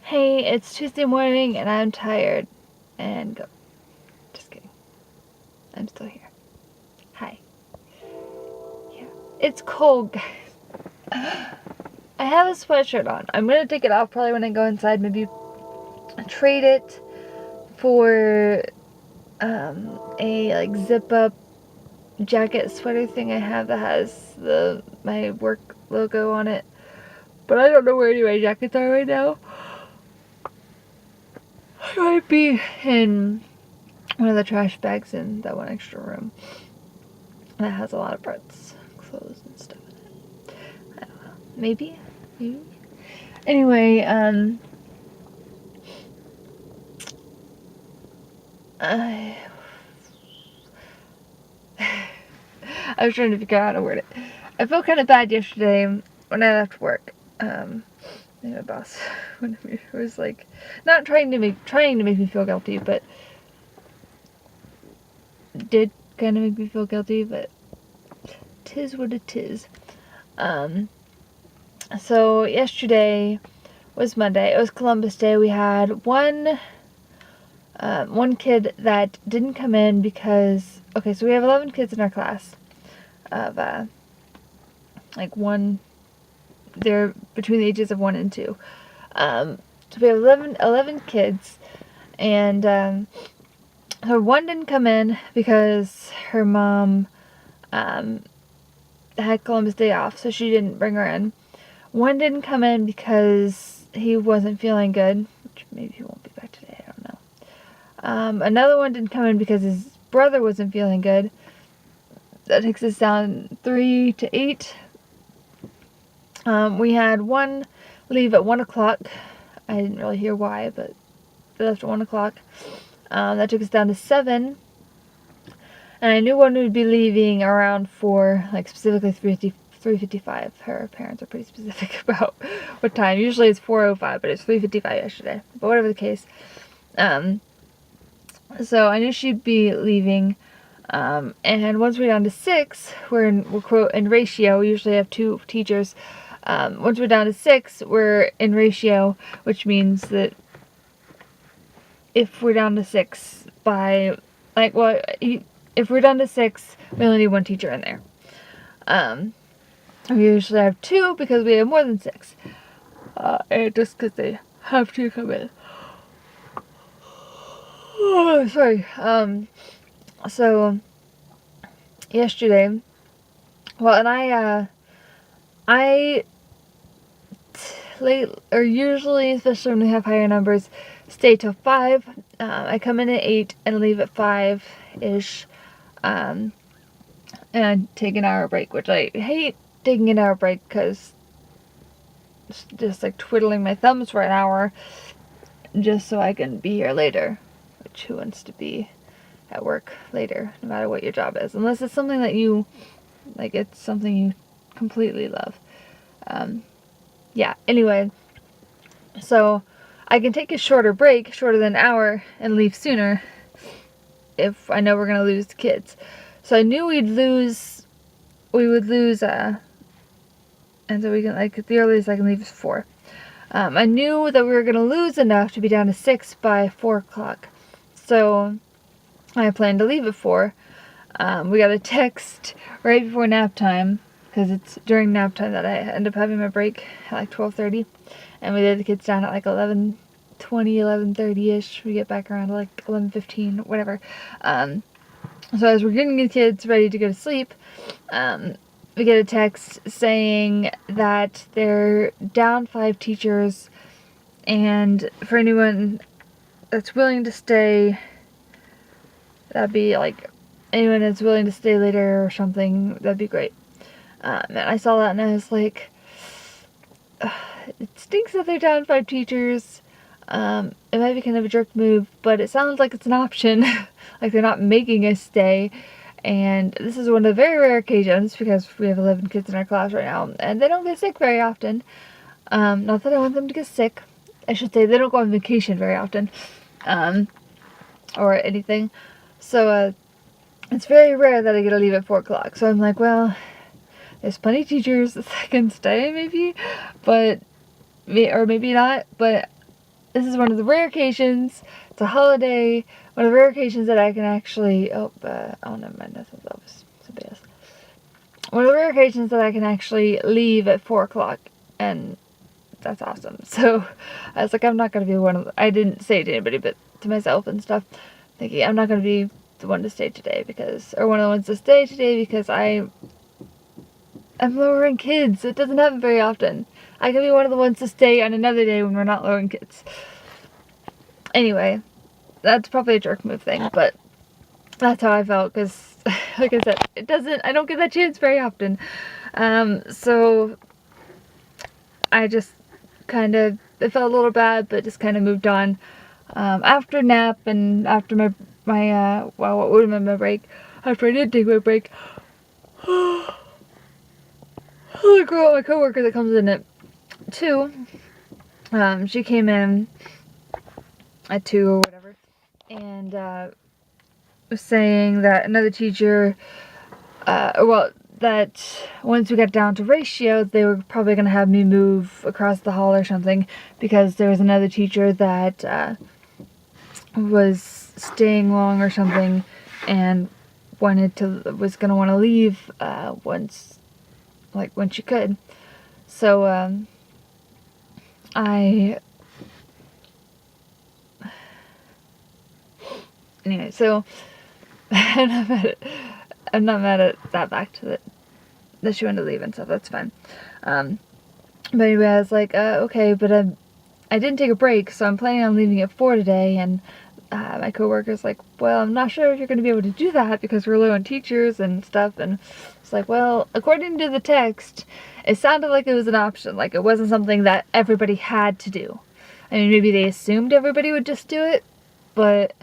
Hey, it's Tuesday morning and I'm tired. And go. Just kidding. I'm still here. Hi. Yeah. It's cold, guys. I have a sweatshirt on. I'm gonna take it off probably when I go inside. Maybe trade it for a like zip up jacket sweater thing I have that has my work logo on it. But I don't know where any of my jackets are right now. I might be in one of the trash bags in that one extra room that has a lot of Brett's clothes and stuff in it. I don't know. Maybe? Anyway, I was trying to figure out how to word it. I felt kind of bad yesterday when I left work. My boss was like, not trying to make me feel guilty, but did kind of make me feel guilty. But 'tis what it is. So yesterday was Monday. It was Columbus Day. We had one kid that didn't come in because, okay, so we have 11 kids in our class of they're between the ages of 1 and 2. So we have 11 kids, and so one didn't come in because her mom had Columbus Day off, so she didn't bring her in. One didn't come in because he wasn't feeling good, which maybe he won't be back today, I don't know. Another one didn't come in because his brother wasn't feeling good. That takes us down 3 to 8. We had one leave at 1 o'clock. I didn't really hear why, but they left at 1 o'clock. That took us down to 7. And I knew one would be leaving around 4, like specifically 3:55. Her parents are pretty specific about what time. Usually it's 4:05, but it's 3:55 yesterday. But whatever the case. So I knew she'd be leaving. And once we're down to 6, we're quote in ratio. We usually have 2 teachers. Once we're down to 6, we're in ratio, which means that if we're down to 6 by, if we're down to 6, we only need 1 teacher in there. We usually have 2 because we have more than 6. And just because they have to come in. Oh, sorry. So yesterday, well, and I usually, especially when we have higher numbers, stay till 5. I come in at 8 and leave at 5-ish. And I take an hour break, which I hate taking an hour break because it's just like twiddling my thumbs for an hour just so I can be here later. Which, who wants to be at work later, no matter what your job is? Unless it's something that you, like, it's something you completely love. Yeah, anyway, so I can take a shorter break, shorter than an hour, and leave sooner if I know we're going to lose the kids. So I knew we would lose, and so we can, like, the earliest I can leave is 4. I knew that we were going to lose enough to be down to 6 by 4 o'clock. So I planned to leave at 4. We got a text right before nap time, because it's during nap time that I end up having my break at like 12:30. And we let the kids down at like 11:20, 11:30-ish. We get back around like 11:15, whatever. So as we're getting the kids ready to go to sleep, we get a text saying that they're down 5 teachers, and for anyone that's willing to stay, that'd be like, anyone that's willing to stay later or something, that'd be great. And I saw that and I was like, it stinks that they're down 5 teachers. It might be kind of a jerk move, but it sounds like it's an option. Like they're not making us stay. And this is one of the very rare occasions, because we have 11 kids in our class right now, and they don't get sick very often. Not that I want them to get sick. I should say they don't go on vacation very often. Or anything. So, it's very rare that I get to leave at 4 o'clock. So I'm like, well, there's plenty of teachers that can stay, maybe, but, or maybe not, but this is one of the rare occasions, it's a holiday, one of the rare occasions that I can actually, oh never mind, that was somebody else. One of the rare occasions that I can actually leave at 4 o'clock, and that's awesome. So I was like, I'm not going to be one of the, I didn't say it to anybody, but to myself and stuff, thinking I'm not going to be the one to stay today or one of the ones to stay today because I'm lowering kids. It doesn't happen very often. I can be one of the ones to stay on another day when we're not lowering kids. Anyway, that's probably a jerk move thing, but that's how I felt because, like I said, I don't get that chance very often. So I just it felt a little bad, but just kind of moved on. After nap and after my what would have been my break, after I did take my break, the girl, my coworker that comes in at 2, she came in at 2 or whatever, and was saying that another teacher, that once we got down to ratio, they were probably going to have me move across the hall or something, because there was another teacher that was staying long or something, and was going to want to leave when she could. So anyway, so I'm not mad at that fact that she wanted to leave and stuff. That's fine. But anyway, I was like, okay, but I didn't take a break, so I'm planning on leaving at 4 today. And my coworker's like, well, I'm not sure if you're going to be able to do that because we're low on teachers and stuff. And it's like, well, according to the text, it sounded like it was an option. Like it wasn't something that everybody had to do. I mean, maybe they assumed everybody would just do it, but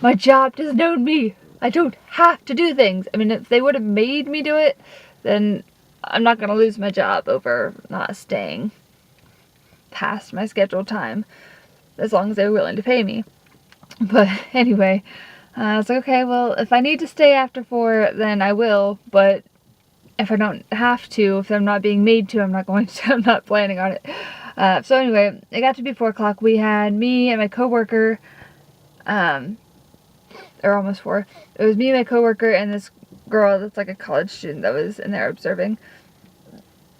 my job doesn't know me. I don't have to do things. I mean, if they would have made me do it, then I'm not going to lose my job over not staying past my scheduled time, as long as they're willing to pay me. But anyway, I was like, okay, well, if I need to stay after 4, then I will, but if I don't have to, if I'm not being made to, I'm not going to. I'm not planning on it. So anyway, it got to be 4 o'clock. We had me and my coworker, or almost 4. It was me and my coworker and this girl that's like a college student that was in there observing.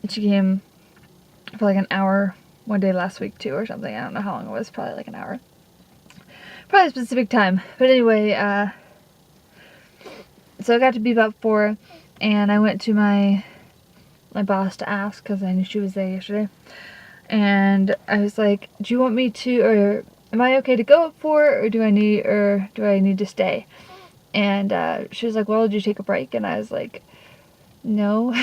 She came for like an hour one day last week too or something. I don't know how long it was. Probably like an hour. Probably a specific time. But anyway, so it got to be about 4, and I went to my boss to ask because I knew she was there yesterday. And I was like, do you want me to, or am I okay to go at 4, or do I need to stay? And she was like, well, did you take a break? And I was like, no.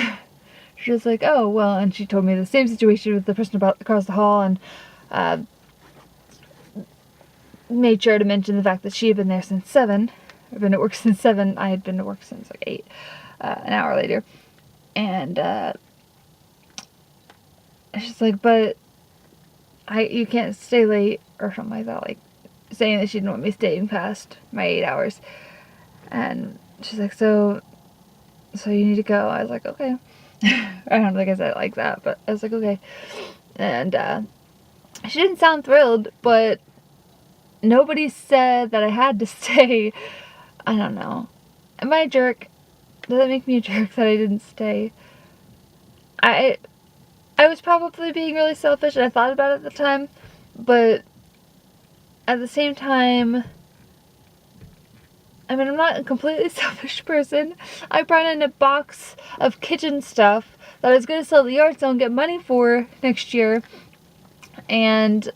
She was like, oh, well, and she told me the same situation with the person across the hall, and made sure to mention the fact that she had been there since 7, or been at work since 7. I had been to work since like 8, an hour later. And she's like, but you can't stay late, or something like that, like saying that she didn't want me staying past my 8 hours. And she's like, so you need to go. I was like, okay. I don't think I said it like that, but I was like, okay. And she didn't sound thrilled, but nobody said that I had to stay. I don't know. Am I a jerk? Does that make me a jerk that I didn't stay? I was probably being really selfish, and I thought about it at the time, but at the same time, I mean, I'm not a completely selfish person. I brought in a box of kitchen stuff that I was going to sell at the yard sale and get money for next year, and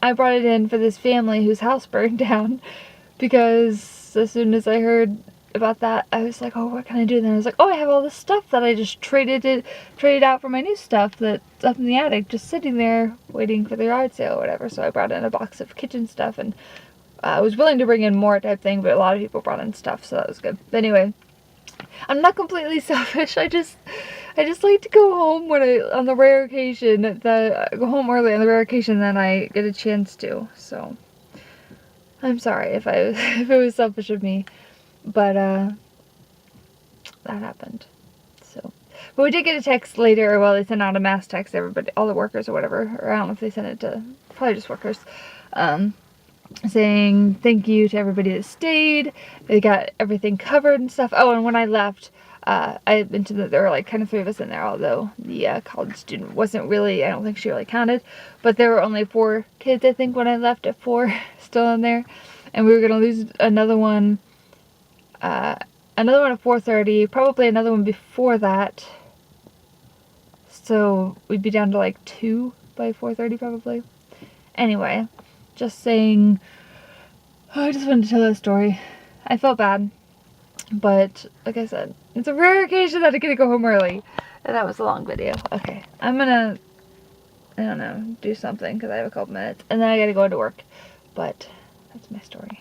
I brought it in for this family whose house burned down, because as soon as I heard about that, I was like, oh, what can I do? And then I was like, oh, I have all this stuff that I just traded out for my new stuff that's up in the attic, just sitting there waiting for the yard sale or whatever. So I brought in a box of kitchen stuff, and I was willing to bring in more type thing, but a lot of people brought in stuff, so that was good. But anyway, I'm not completely selfish. I just like to go home on the rare occasion that I go home early on the rare occasion that I get a chance to. So I'm sorry if it was selfish of me, but that happened. So, But we did get a text later, well, they sent out a mass text to everybody, all the workers or whatever, or I don't know if they sent it to, probably just workers, saying thank you to everybody that stayed. They got everything covered and stuff. Oh, and when I left, I mentioned that there were like kind of 3 of us in there, although the college student wasn't really, I don't think she really counted, but there were only 4 kids, I think, when I left at 4 still in there, and we were going to lose another one at 4:30, probably another one before that, so we'd be down to like 2 by 4:30 probably. Anyway, just saying, I just wanted to tell that story. I felt bad, but like I said, it's a rare occasion that I get to go home early, and that was a long video. Okay, I'm gonna, I don't know, do something because I have a couple minutes, and then I gotta go to work, but that's my story.